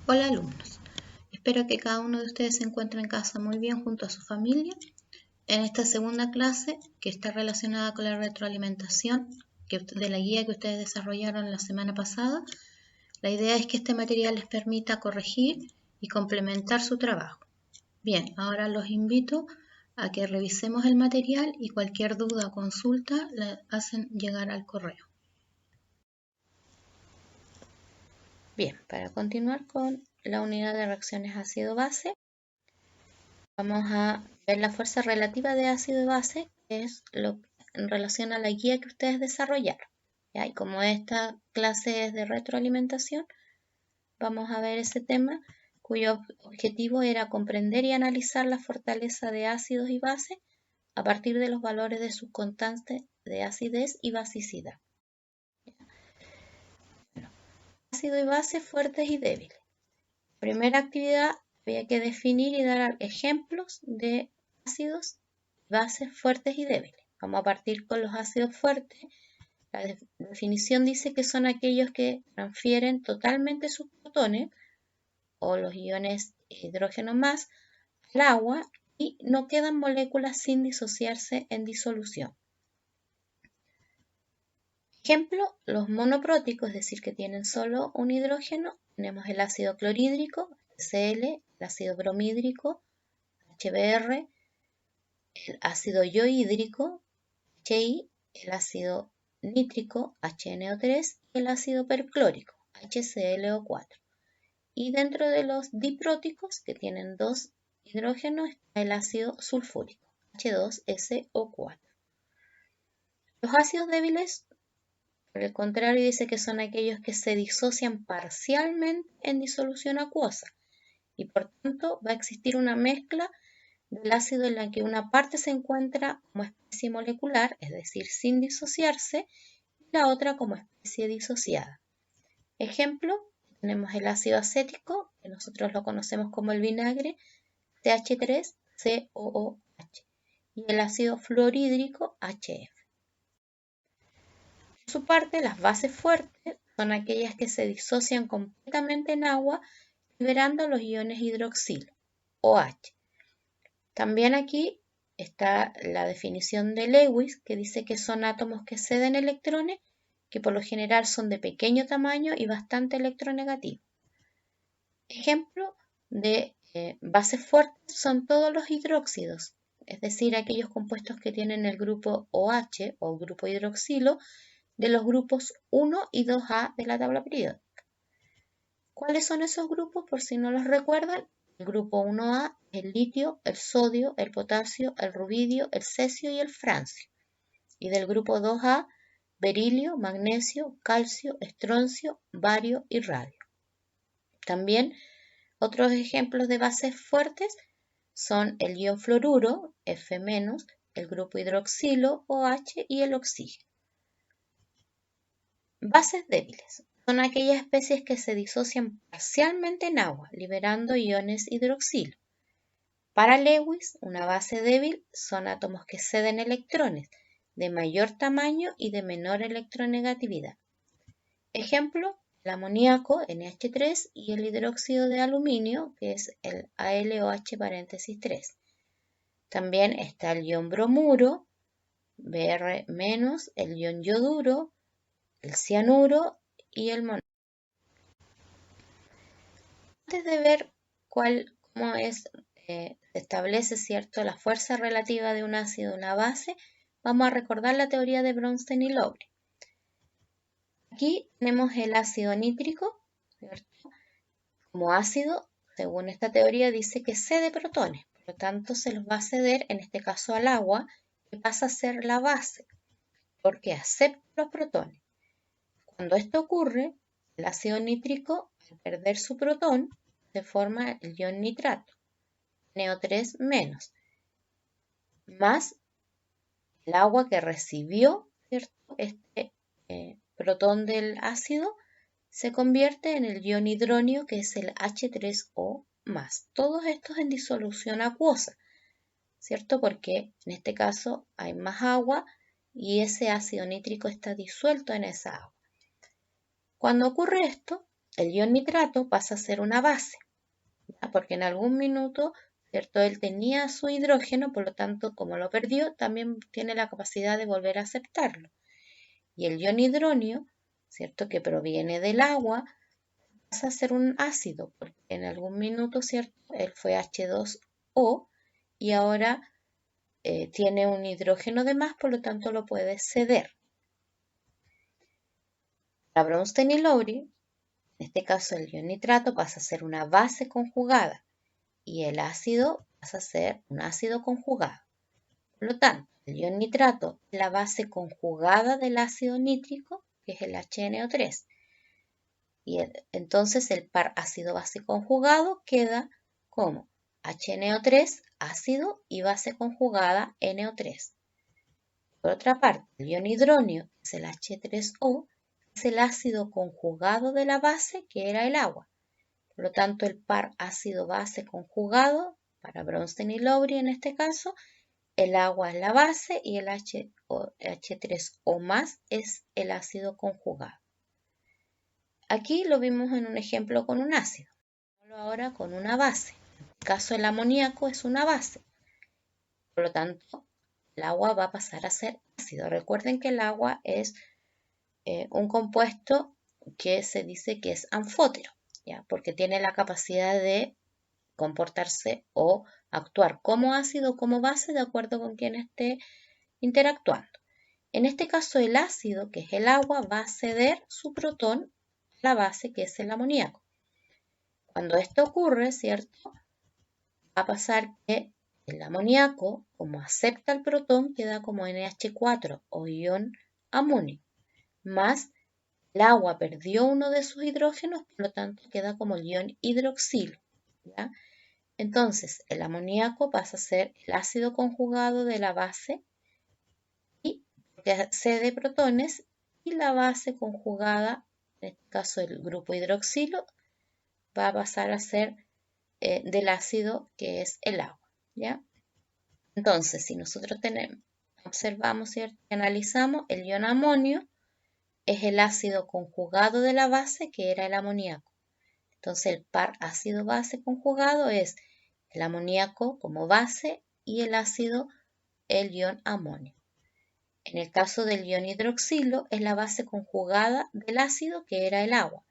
Hola alumnos, espero que cada uno de ustedes se encuentre en casa muy bien junto a su familia. En esta segunda clase, que está relacionada con la retroalimentación de la guía que ustedes desarrollaron la semana pasada, la idea es que este material les permita corregir y complementar su trabajo. Bien, ahora los invito a que revisemos el material y cualquier duda o consulta la hacen llegar al correo. Bien, para continuar con la unidad de reacciones ácido-base, vamos a ver la fuerza relativa de ácido y base, que es en relación a la guía que ustedes desarrollaron. ¿Ya? Y como esta clase es de retroalimentación, vamos a ver ese tema cuyo objetivo era comprender y analizar la fortaleza de ácidos y bases a partir de los valores de sus constantes de acidez y basicidad. Bueno, ácido y base fuertes y débiles. Primera actividad, había que definir y dar ejemplos de ácidos y bases fuertes y débiles. Vamos a partir con los ácidos fuertes. La definición dice que son aquellos que transfieren totalmente sus protones o los iones hidrógeno más al agua y no quedan moléculas sin disociarse en disolución. Ejemplo, los monopróticos, es decir, que tienen solo un hidrógeno. Tenemos el ácido clorhídrico, Cl, el ácido bromhídrico, HBr, el ácido yohídrico, HI, el ácido nítrico, HNO3, y el ácido perclórico, HClO4. Y dentro de los dipróticos, que tienen dos hidrógenos, está el ácido sulfúrico, H2SO4. Los ácidos débiles, por el contrario, dice que son aquellos que se disocian parcialmente en disolución acuosa y por tanto va a existir una mezcla del ácido en la que una parte se encuentra como especie molecular, es decir, sin disociarse, y la otra como especie disociada. Ejemplo, tenemos el ácido acético, que nosotros lo conocemos como el vinagre, CH3COOH, y el ácido fluorhídrico, HF. Por su parte, las bases fuertes son aquellas que se disocian completamente en agua, liberando los iones hidroxilo, OH. También aquí está la definición de Lewis, que dice que son átomos que ceden electrones, que por lo general son de pequeño tamaño y bastante electronegativos. Ejemplo de bases fuertes son todos los hidróxidos, es decir, aquellos compuestos que tienen el grupo OH o grupo hidroxilo de los grupos 1 y 2A de la tabla periódica. ¿Cuáles son esos grupos? Por si no los recuerdan, el grupo 1A es el litio, el sodio, el potasio, el rubidio, el cesio y el francio. Y del grupo 2A, berilio, magnesio, calcio, estroncio, bario y radio. También otros ejemplos de bases fuertes son el ion fluoruro, F-, el grupo hidroxilo, OH y el oxígeno. Bases débiles son aquellas especies que se disocian parcialmente en agua, liberando iones hidroxilo. Para Lewis, una base débil son átomos que ceden electrones de mayor tamaño y de menor electronegatividad. Ejemplo, el amoníaco, NH3, y el hidróxido de aluminio, que es el ALOH paréntesis 3. También está el ion bromuro, Br-, el ion yoduro, el cianuro y el monóxido. Antes de ver cómo se establece, ¿cierto?, la fuerza relativa de un ácido o una base, vamos a recordar la teoría de Bronsted y Lowry. Aquí tenemos el ácido nítrico, ¿cierto? Como ácido, según esta teoría, dice que cede protones, por lo tanto se los va a ceder, en este caso al agua, que pasa a ser la base, porque acepta los protones. Cuando esto ocurre, el ácido nítrico, al perder su protón, se forma el ion nitrato, NO3-, más el agua que recibió, ¿cierto?, este protón del ácido, se convierte en el ion hidronio, que es el H3O+. Todos estos en disolución acuosa, ¿cierto? Porque en este caso hay más agua y ese ácido nítrico está disuelto en esa agua. Cuando ocurre esto, el ion nitrato pasa a ser una base, ¿ya? Porque en algún minuto, ¿cierto? Él tenía su hidrógeno, por lo tanto, como lo perdió, también tiene la capacidad de volver a aceptarlo. Y el ion hidronio, ¿cierto? Que proviene del agua, pasa a ser un ácido, porque en algún minuto, ¿cierto? Él fue H2O y ahora tiene un hidrógeno de más, por lo tanto lo puede ceder. Para Bronsted y Lowry, en este caso el ion nitrato pasa a ser una base conjugada y el ácido pasa a ser un ácido conjugado. Por lo tanto, el ion nitrato es la base conjugada del ácido nítrico, que es el HNO3. Y entonces el par ácido-base conjugado queda como HNO3, ácido y base conjugada NO3. Por otra parte, el ion hidronio, que es el H3O, es el ácido conjugado de la base, que era el agua. Por lo tanto, el par ácido-base conjugado, para Bronsted y Lowry en este caso, el agua es la base y el H3O más es el ácido conjugado. Aquí lo vimos en un ejemplo con un ácido. Ahora con una base. En el caso del amoníaco es una base. Por lo tanto, el agua va a pasar a ser ácido. Recuerden que el agua es un compuesto que se dice que es anfótero, ¿ya? Porque tiene la capacidad de comportarse o actuar como ácido o como base de acuerdo con quien esté interactuando. En este caso, el ácido, que es el agua, va a ceder su protón a la base, que es el amoníaco. Cuando esto ocurre, ¿cierto? Va a pasar que el amoníaco, como acepta el protón, queda como NH4 o ion amonio, más el agua perdió uno de sus hidrógenos, por lo tanto queda como el ion hidroxilo, ¿ya? Entonces, el amoníaco pasa a ser el ácido conjugado de la base y que cede protones, y la base conjugada, en este caso el grupo hidroxilo, va a pasar a ser del ácido que es el agua, ¿ya? Entonces, si nosotros observamos, ¿cierto? Y analizamos, el ion amonio es el ácido conjugado de la base, que era el amoníaco. Entonces, el par ácido-base conjugado es el amoníaco como base y el ácido, el ion amonio. En el caso del ion hidroxilo, es la base conjugada del ácido, que era el agua.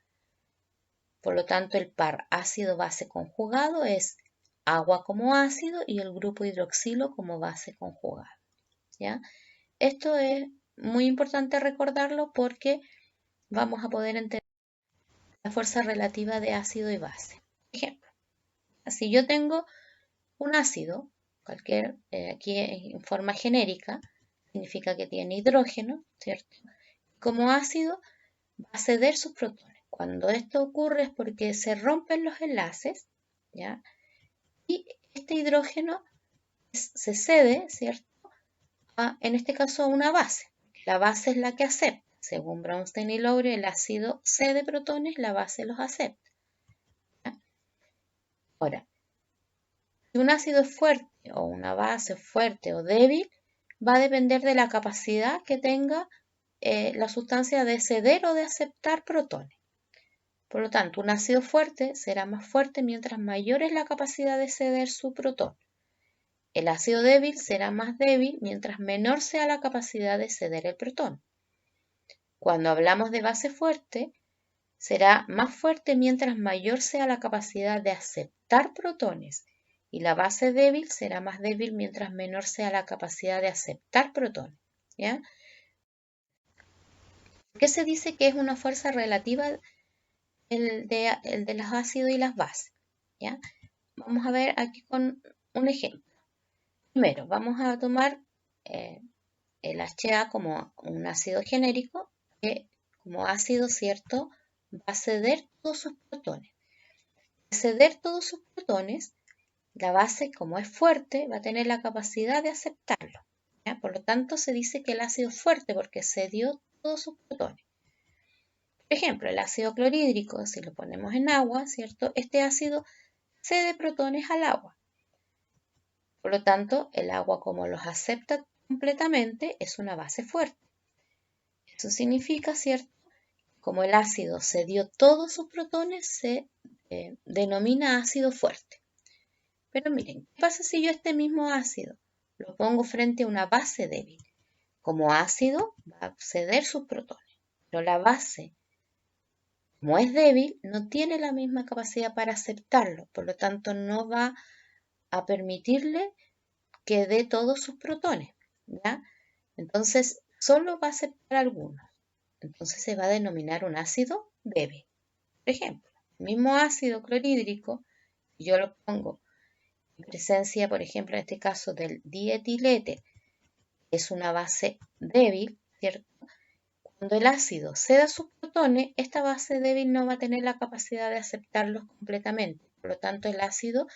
Por lo tanto, el par ácido-base conjugado es agua como ácido y el grupo hidroxilo como base conjugada, ¿ya? Esto es muy importante recordarlo porque vamos a poder entender la fuerza relativa de ácido y base. Por ejemplo, si yo tengo un ácido, cualquier, aquí en forma genérica, significa que tiene hidrógeno, ¿cierto? Como ácido va a ceder sus protones. Cuando esto ocurre es porque se rompen los enlaces, ¿ya? Y este hidrógeno se cede, ¿cierto? En este caso a una base. La base es la que acepta. Según Bronsted y Lowry, el ácido cede protones, la base los acepta, ¿ya? Ahora, si un ácido es fuerte o una base fuerte o débil, va a depender de la capacidad que tenga la sustancia de ceder o de aceptar protones. Por lo tanto, un ácido fuerte será más fuerte mientras mayor es la capacidad de ceder su protón. El ácido débil será más débil mientras menor sea la capacidad de ceder el protón. Cuando hablamos de base fuerte, será más fuerte mientras mayor sea la capacidad de aceptar protones, y la base débil será más débil mientras menor sea la capacidad de aceptar protones, ¿ya? ¿Por qué se dice que es una fuerza relativa el de los ácidos y las bases? ¿Ya? Vamos a ver aquí con un ejemplo. Primero, vamos a tomar el HA como un ácido genérico que como ácido, ¿cierto?, va a ceder todos sus protones. Al ceder todos sus protones, la base, como es fuerte, va a tener la capacidad de aceptarlo, ¿ya? Por lo tanto, se dice que el ácido es fuerte porque cedió todos sus protones. Por ejemplo, el ácido clorhídrico, si lo ponemos en agua, ¿cierto?, este ácido cede protones al agua. Por lo tanto, el agua, como los acepta completamente, es una base fuerte. Eso significa, ¿cierto?, como el ácido cedió todos sus protones, se denomina ácido fuerte. Pero miren, ¿qué pasa si yo este mismo ácido lo pongo frente a una base débil? Como ácido va a ceder sus protones, pero la base, como es débil, no tiene la misma capacidad para aceptarlo, por lo tanto no va a permitirle que dé todos sus protones, ¿ya? Entonces solo va a aceptar algunos. Entonces se va a denominar un ácido débil. Por ejemplo, el mismo ácido clorhídrico, si yo lo pongo en presencia, por ejemplo, en este caso del dietilete, es una base débil, ¿cierto? Cuando el ácido ceda sus protones, esta base débil no va a tener la capacidad de aceptarlos completamente. Por lo tanto, el ácido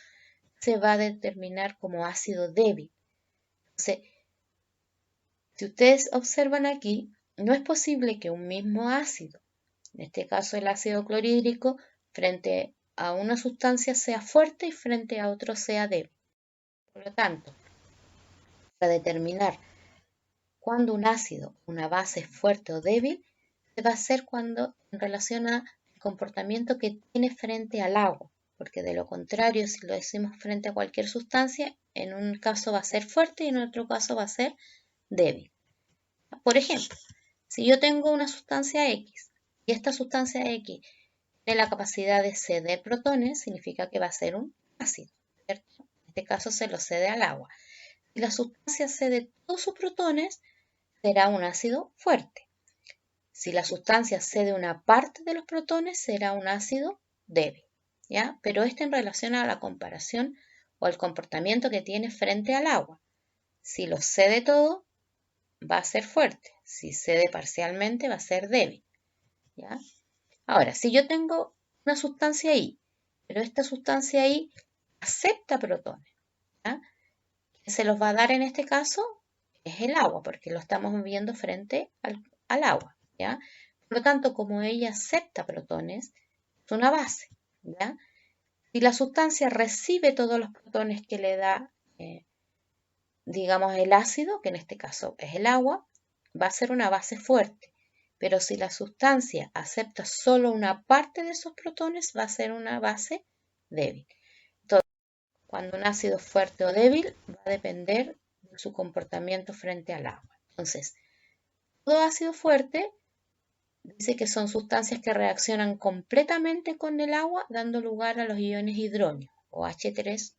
se va a determinar como ácido débil. Entonces, si ustedes observan aquí, no es posible que un mismo ácido, en este caso el ácido clorhídrico, frente a una sustancia sea fuerte y frente a otro sea débil. Por lo tanto, para determinar cuándo un ácido, una base es fuerte o débil, se va a hacer cuando en relación al comportamiento que tiene frente al agua, porque de lo contrario, si lo decimos frente a cualquier sustancia, en un caso va a ser fuerte y en otro caso va a ser débil. Por ejemplo, si yo tengo una sustancia X y esta sustancia X tiene la capacidad de ceder protones, significa que va a ser un ácido, ¿cierto? En este caso se lo cede al agua. Si la sustancia cede todos sus protones, será un ácido fuerte. Si la sustancia cede una parte de los protones, será un ácido débil, ¿ya? Pero esto en relación a la comparación o al comportamiento que tiene frente al agua. Si lo cede todo, va a ser fuerte. Si cede parcialmente, va a ser débil, ¿ya? Ahora, si yo tengo una sustancia I, pero esta sustancia I acepta protones, ¿ya? ¿Qué se los va a dar en este caso? Es el agua, porque lo estamos viendo frente al agua, ¿ya? Por lo tanto, como ella acepta protones, es una base, ¿ya? Si la sustancia recibe todos los protones que le da, digamos, el ácido, que en este caso es el agua, va a ser una base fuerte. Pero si la sustancia acepta solo una parte de esos protones, va a ser una base débil. Entonces, cuando un ácido es fuerte o débil, va a depender de su comportamiento frente al agua. Entonces, todo ácido fuerte dice que son sustancias que reaccionan completamente con el agua, dando lugar a los iones hidronio, o H3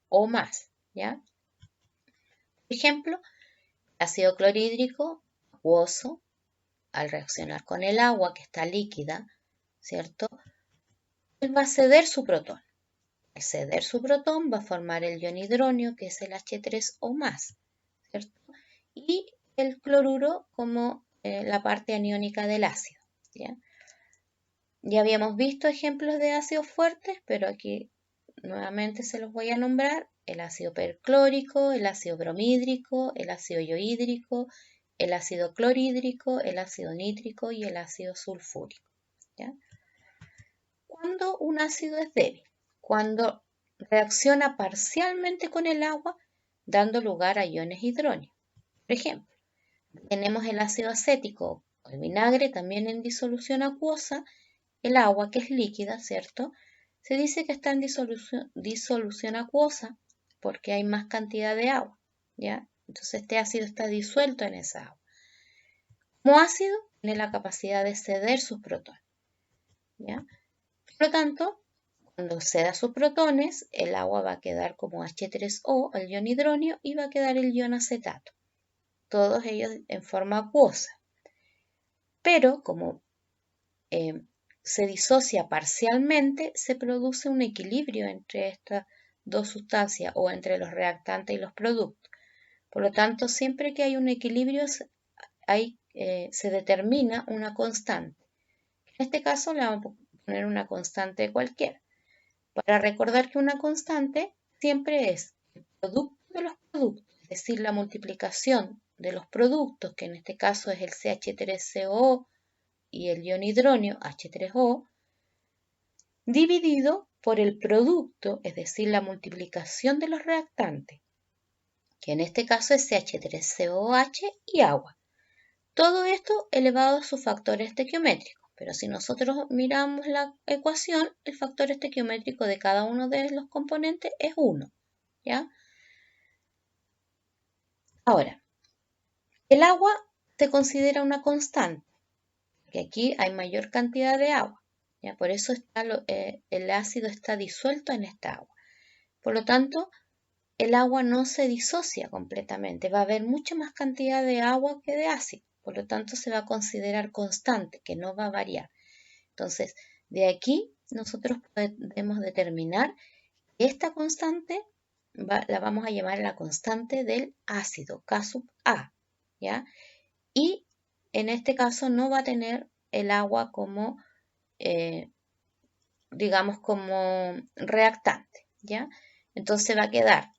o más, ¿ya? Por ejemplo, ácido clorhídrico acuoso, al reaccionar con el agua que está líquida, ¿cierto? Él va a ceder su protón. Al ceder su protón va a formar el ion hidronio, que es el H3 o más, ¿cierto? Y el cloruro como la parte aniónica del ácido, ¿ya? Ya habíamos visto ejemplos de ácidos fuertes, pero aquí nuevamente se los voy a nombrar: el ácido perclórico, el ácido bromhídrico, el ácido iohídrico, el ácido clorhídrico, el ácido nítrico y el ácido sulfúrico, ¿ya? ¿Cuándo un ácido es débil? Cuando reacciona parcialmente con el agua, dando lugar a iones hidróneos. Por ejemplo, tenemos el ácido acético o el vinagre también en disolución acuosa. El agua, que es líquida, ¿cierto? Se dice que está en disolución acuosa porque hay más cantidad de agua, ¿ya? Entonces este ácido está disuelto en esa agua. Como ácido, tiene la capacidad de ceder sus protones, ¿ya? Por lo tanto, cuando ceda sus protones, el agua va a quedar como H3O, el ion hidronio, y va a quedar el ion acetato, todos ellos en forma acuosa. Pero como se disocia parcialmente, se produce un equilibrio entre estas dos sustancias o entre los reactantes y los productos. Por lo tanto, siempre que hay un equilibrio, se determina una constante. En este caso le vamos a poner una constante cualquiera, para recordar que una constante siempre es el producto de los productos, es decir, la multiplicación de los productos, que en este caso es el CH3COO y el ion hidronio H3O, dividido por el producto, es decir, la multiplicación de los reactantes, que en este caso es CH3COOH y agua. Todo esto elevado a sus factores estequiométricos. pero si nosotros miramos la ecuación, el factor estequiométrico de cada uno de los componentes es 1, ¿ya? Ahora, el agua se considera una constante, que aquí hay mayor cantidad de agua, ¿ya? Por eso el ácido está disuelto en esta agua. Por lo tanto, el agua no se disocia completamente, va a haber mucha más cantidad de agua que de ácido, por lo tanto se va a considerar constante, que no va a variar. Entonces, de aquí nosotros podemos determinar que esta constante la vamos a llamar la constante del ácido, K sub A, ¿ya? Y en este caso no va a tener el agua como, digamos, como reactante, ¿ya? Entonces va a quedar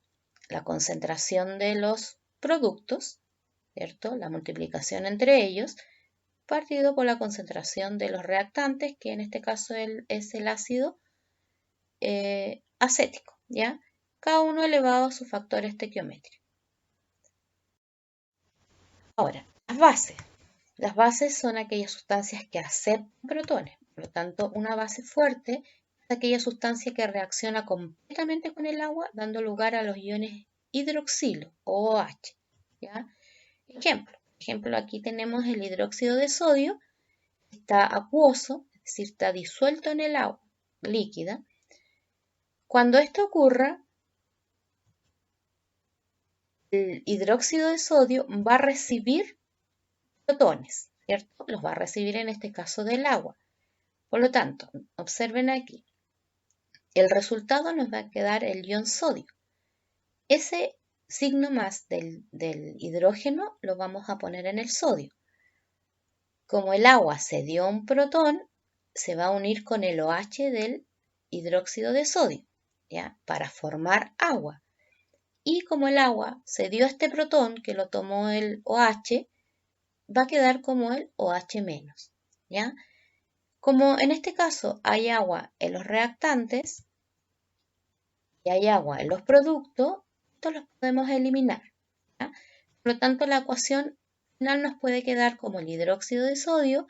la concentración de los productos, ¿cierto? La multiplicación entre ellos, partido por la concentración de los reactantes, que en este caso es el ácido acético, ¿ya? Cada uno elevado a su factor estequiométrico. Ahora, las bases. Las bases son aquellas sustancias que aceptan protones. Por lo tanto, una base fuerte es aquella sustancia que reacciona completamente con el agua, dando lugar a los iones hidroxilo o OH, ¿ya? Ejemplo, aquí tenemos el hidróxido de sodio, está acuoso, es decir, está disuelto en el agua líquida. Cuando esto ocurra, el hidróxido de sodio va a recibir protones, ¿cierto? Los va a recibir en este caso del agua. Por lo tanto, observen aquí, el resultado nos va a quedar el ion sodio. Ese signo más del hidrógeno lo vamos a poner en el sodio. Como el agua se dio un protón, se va a unir con el OH del hidróxido de sodio, ¿ya? Para formar agua. Y como el agua se dio este protón que lo tomó el OH, va a quedar como el OH-, ¿ya? Como en este caso hay agua en los reactantes y hay agua en los productos, estos los podemos eliminar, ¿ya? Por lo tanto, la ecuación final nos puede quedar como el hidróxido de sodio,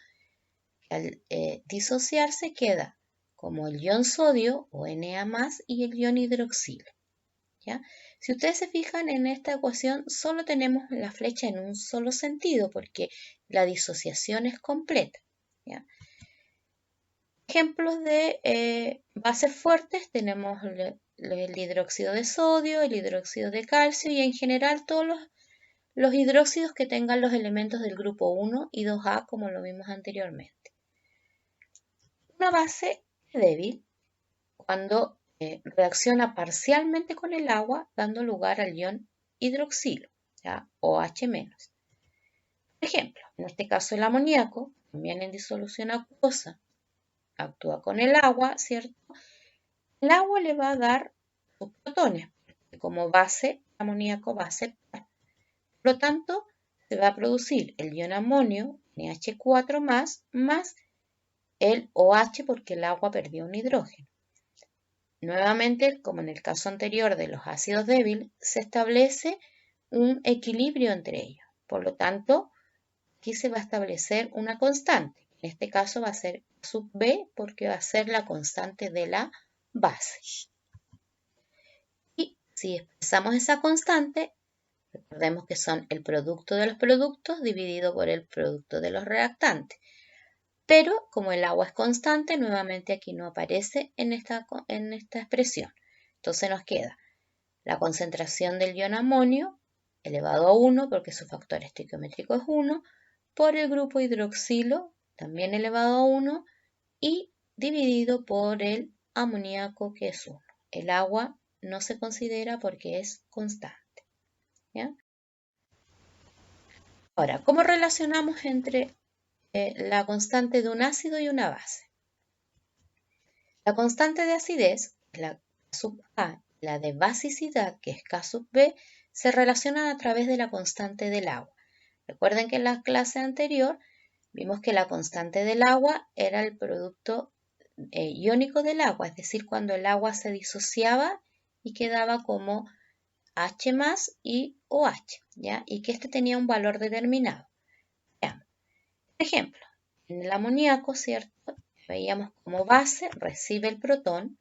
que al disociarse queda como el ion sodio o Na+, y el ion hidroxilo, ¿ya? Si ustedes se fijan en esta ecuación, solo tenemos la flecha en un solo sentido porque la disociación es completa, ¿ya? Ejemplos de bases fuertes tenemos el hidróxido de sodio, el hidróxido de calcio y en general todos los hidróxidos que tengan los elementos del grupo 1 y 2A como lo vimos anteriormente. Una base es débil cuando reacciona parcialmente con el agua dando lugar al ion hidroxilo, ¿ya? OH-. Por ejemplo, en este caso el amoníaco, también en disolución acuosa, actúa con el agua, ¿cierto? El agua le va a dar sus protones, porque como base, el amoníaco va a aceptar. Por lo tanto, se va a producir el ion amonio, NH4+, más el OH porque el agua perdió un hidrógeno. Nuevamente, como en el caso anterior de los ácidos débiles, se establece un equilibrio entre ellos. Por lo tanto, aquí se va a establecer una constante. En este caso va a ser sub B porque va a ser la constante de la base. Y si expresamos esa constante, recordemos que son el producto de los productos dividido por el producto de los reactantes. Pero como el agua es constante, nuevamente aquí no aparece en esta expresión. Entonces nos queda la concentración del ion amonio elevado a 1 porque su factor estequiométrico es 1, por el grupo hidroxilo también elevado a 1 y dividido por el amoníaco que es 1. El agua no se considera porque es constante, ¿ya? Ahora, ¿cómo relacionamos entre la constante de un ácido y una base? La constante de acidez, la sub A, la de basicidad, que es K sub B, se relacionan a través de la constante del agua. Recuerden que en la clase anterior vimos que la constante del agua era el producto iónico del agua, es decir, cuando el agua se disociaba y quedaba como H+ y OH, ¿ya? Y que este tenía un valor determinado. Veamos. Por ejemplo, En el amoníaco, ¿cierto? Veíamos como base recibe el protón,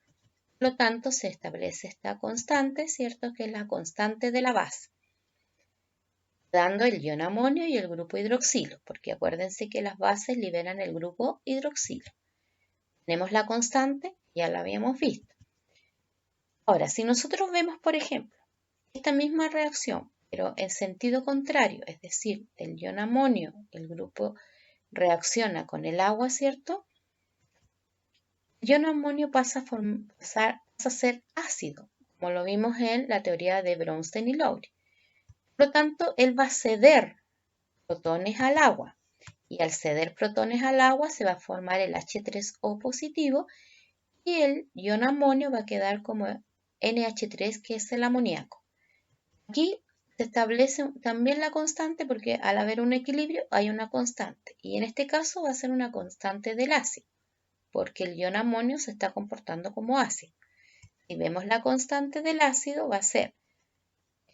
por lo tanto se establece esta constante, ¿cierto? Que es la constante de la base, dando el ion amonio y el grupo hidroxilo, porque acuérdense que las bases liberan el grupo hidroxilo. Tenemos la constante, ya la habíamos visto. Ahora, si nosotros vemos, por ejemplo, esta misma reacción, pero en sentido contrario, es decir, el ion amonio, el grupo reacciona con el agua, ¿cierto? El ion amonio pasa a ser ácido, como lo vimos en la teoría de Bronsted y Lowry. Por lo tanto, él va a ceder protones al agua. Y al ceder protones al agua se va a formar el H3O positivo y el ion amonio va a quedar como NH3, que es el amoníaco. Aquí se establece también la constante porque al haber un equilibrio hay una constante. Y en este caso va a ser una constante del ácido, porque el ion amonio se está comportando como ácido. Si vemos la constante del ácido, va a ser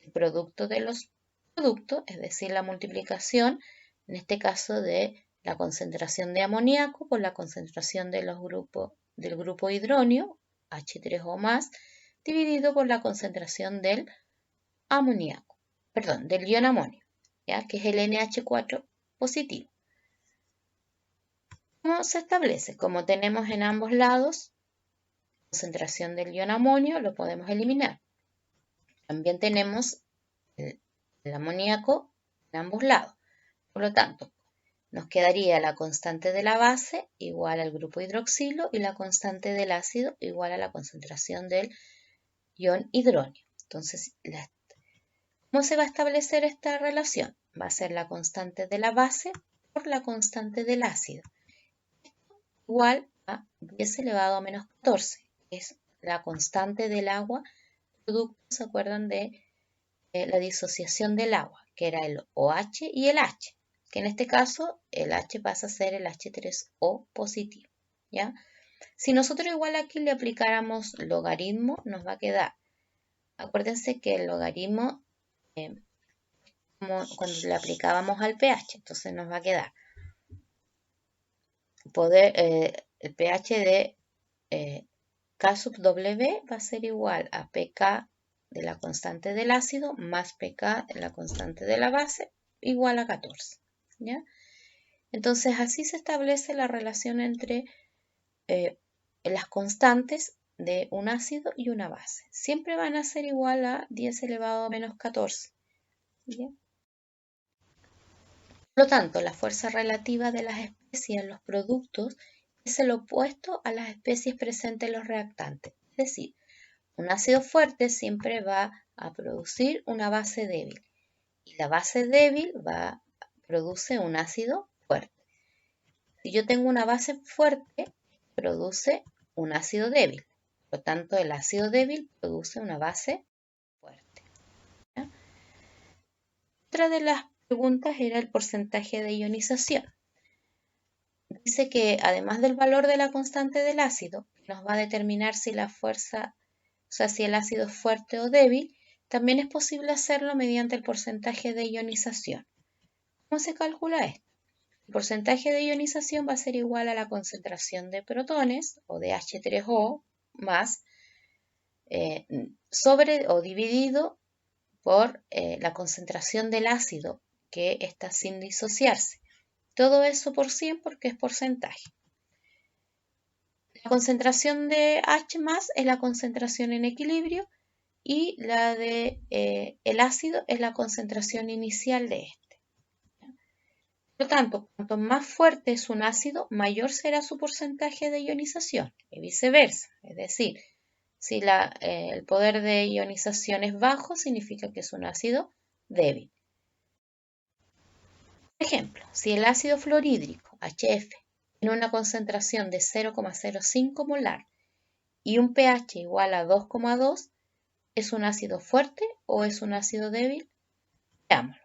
el producto de los productos, es decir, la multiplicación, en este caso de la concentración de amoníaco por la concentración de del grupo hidronio, H3O más, dividido por la concentración del amoníaco, perdón, del ion amonio, ¿ya? Que es el NH4 positivo. ¿Cómo se establece? Como tenemos en ambos lados concentración del ion amonio, lo podemos eliminar. También tenemos el amoníaco en ambos lados. Por lo tanto, nos quedaría la constante de la base igual al grupo hidroxilo y la constante del ácido igual a la concentración del ion hidronio. Entonces, ¿cómo se va a establecer esta relación? Va a ser la constante de la base por la constante del ácido, igual a 10 elevado a menos 14, que es la constante del agua producto, ¿se acuerdan de la disociación del agua? Que era el OH y el H, que en este caso el H pasa a ser el H3O positivo, ¿ya? Si nosotros igual aquí le aplicáramos logaritmo, nos va a quedar, acuérdense que el logaritmo, como cuando le aplicábamos al pH, entonces nos va a quedar el pH de K sub W va a ser igual a pK de la constante del ácido más pK de la constante de la base igual a 14, ¿ya? Entonces así se establece la relación entre las constantes de un ácido y una base. Siempre van a ser igual a 10 elevado a menos 14, ¿ya? Por lo tanto, la fuerza relativa de las especies en los productos es el opuesto a las especies presentes en los reactantes. Es decir, un ácido fuerte siempre va a producir una base débil y la base débil produce un ácido fuerte. Si yo tengo una base fuerte, produce un ácido débil. Por lo tanto, el ácido débil produce una base fuerte, ¿ya? Otra de las preguntas era el porcentaje de ionización. Dice que además del valor de la constante del ácido, que nos va a determinar si la fuerza, o sea, si el ácido es fuerte o débil, también es posible hacerlo mediante el porcentaje de ionización. ¿Cómo se calcula esto? El porcentaje de ionización va a ser igual a la concentración de protones, o de H3O, más, sobre o dividido por la concentración del ácido, que está sin disociarse. Todo eso por 100 porque es porcentaje. La concentración de H más es la concentración en equilibrio y la de el ácido es la concentración inicial de este. Por lo tanto, cuanto más fuerte es un ácido, mayor será su porcentaje de ionización y viceversa. Es decir, si el poder de ionización es bajo, significa que es un ácido débil. Por ejemplo, si el ácido fluorhídrico, HF, tiene una concentración de 0,05 molar y un pH igual a 2,2, ¿es un ácido fuerte o es un ácido débil? Veámoslo.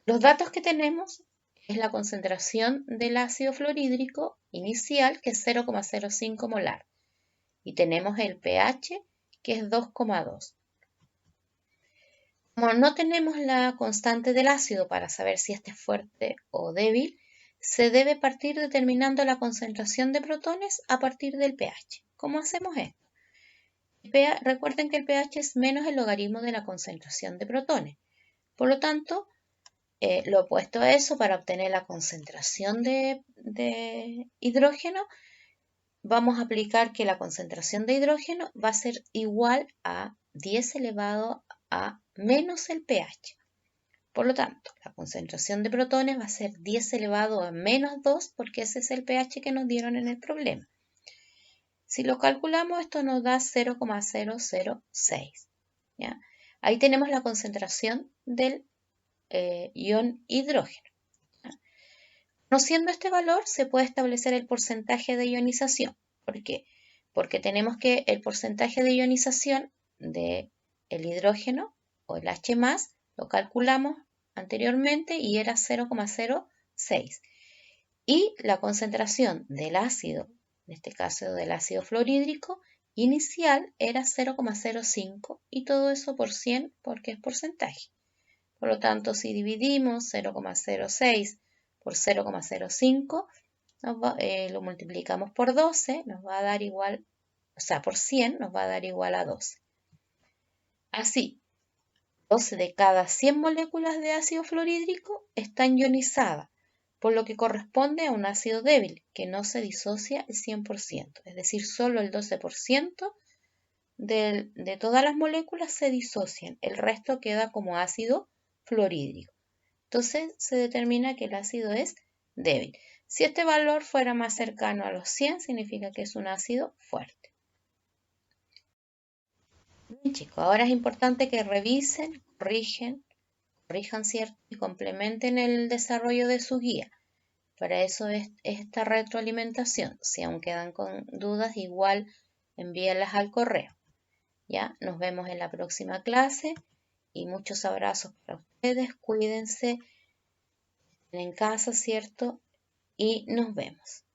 Los datos que tenemos es la concentración del ácido fluorhídrico inicial, que es 0,05 molar, y tenemos el pH, que es 2,2. Como no tenemos la constante del ácido para saber si este es fuerte o débil, se debe partir determinando la concentración de protones a partir del pH. ¿Cómo hacemos esto? Recuerden que el pH es menos el logaritmo de la concentración de protones. Por lo tanto, lo opuesto a eso, para obtener la concentración de hidrógeno, vamos a aplicar que la concentración de hidrógeno va a ser igual a 10 elevado a menos el pH. Por lo tanto, la concentración de protones va a ser 10 elevado a menos 2 porque ese es el pH que nos dieron en el problema. Si lo calculamos, esto nos da 0,006. ¿ya? Ahí tenemos la concentración del ion hidrógeno. ¿ya? Conociendo este valor, se puede establecer el porcentaje de ionización. ¿Por qué? Porque tenemos que el porcentaje de ionización del hidrógeno o el H+, lo calculamos anteriormente y era 0,06. Y la concentración del ácido, en este caso del ácido fluorhídrico, inicial era 0,05 y todo eso por 100 porque es porcentaje. Por lo tanto, si dividimos 0,06 por 0,05, lo multiplicamos por 12, nos va a dar igual, o sea, por 100 nos va a dar igual a 12. Así, 12 de cada 100 moléculas de ácido fluorhídrico están ionizadas, por lo que corresponde a un ácido débil, que no se disocia el 100%, es decir, solo el 12% de todas las moléculas se disocian, el resto queda como ácido fluorhídrico. Entonces se determina que el ácido es débil. Si este valor fuera más cercano a los 100, significa que es un ácido fuerte. Bien, chicos, ahora es importante que revisen, corrijan, ¿cierto? Y complementen el desarrollo de su guía. Para eso es esta retroalimentación. Si aún quedan con dudas, igual envíenlas al correo. ¿Ya? Nos vemos en la próxima clase y muchos abrazos para ustedes. Cuídense en casa, ¿cierto? Y nos vemos.